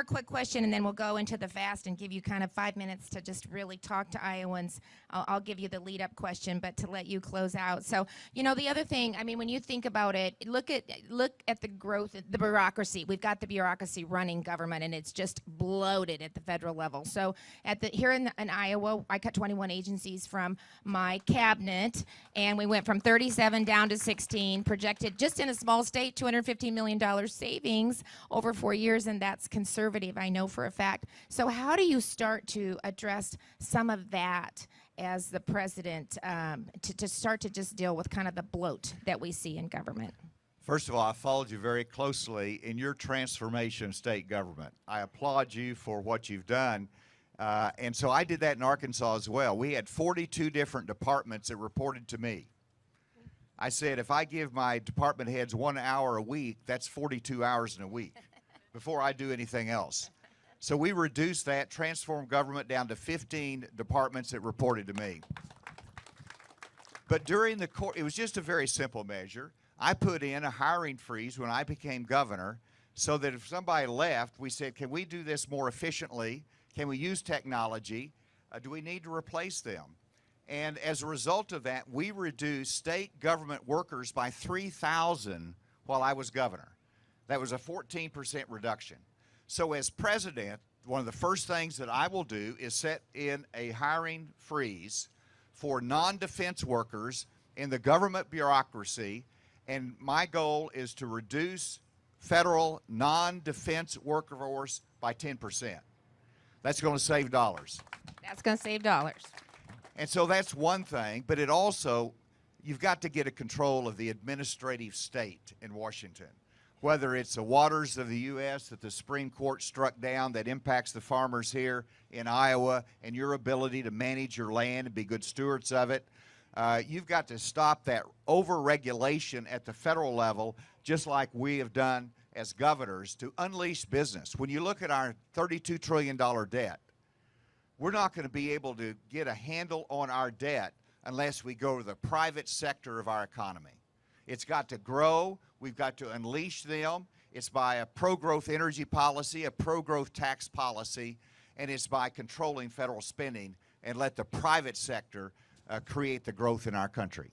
more quick question, and then we'll go into the fast and give you kind of 5 minutes to just really talk to Iowans. I'll give you the lead-up question, but to let you close out. So, you know, the other thing, I mean, when you think about it, look at the growth, the bureaucracy. We've got the bureaucracy running government, and it's just bloated at the federal level. So here in Iowa, I cut 21 agencies from my cabinet, and we went from 37 down to 16, projected just in a small state, $215 million savings over 4 years, and that's conservative, I know for a fact. So how do you start to address some of that as the president to start to just deal with kind of the bloat that we see in government? First of all, I followed you very closely in your transformation of state government. I applaud you for what you've done. And so I did that in Arkansas as well. We had 42 different departments that reported to me. I said, if I give my department heads 1 hour a week, that's 42 hours in a week before I do anything else. So we reduced that, transformed government down to 15 departments that reported to me. But during the course, it was just a very simple measure. I put in a hiring freeze when I became governor so that if somebody left, we said, can we do this more efficiently? Can we use technology? Do we need to replace them? And as a result of that, we reduced state government workers by 3,000 while I was governor. That was a 14% reduction. So as president, one of the first things that I will do is set in a hiring freeze for non-defense workers in the government bureaucracy, and my goal is to reduce federal non-defense workforce by 10%. That's going to save dollars. That's going to save dollars. And so that's one thing, but it also, you've got to get a control of the administrative state in Washington. Whether it's the waters of the U.S. that the Supreme Court struck down that impacts the farmers here in Iowa and your ability to manage your land and be good stewards of it, you've got to stop that over-regulation at the federal level, just like we have done as governors, to unleash business. When you look at our $32 trillion debt, we're not going to be able to get a handle on our debt unless we go to the private sector of our economy. It's got to grow. We've got to unleash them. It's by a pro-growth energy policy, a pro-growth tax policy, and it's by controlling federal spending and let the private sector create the growth in our country.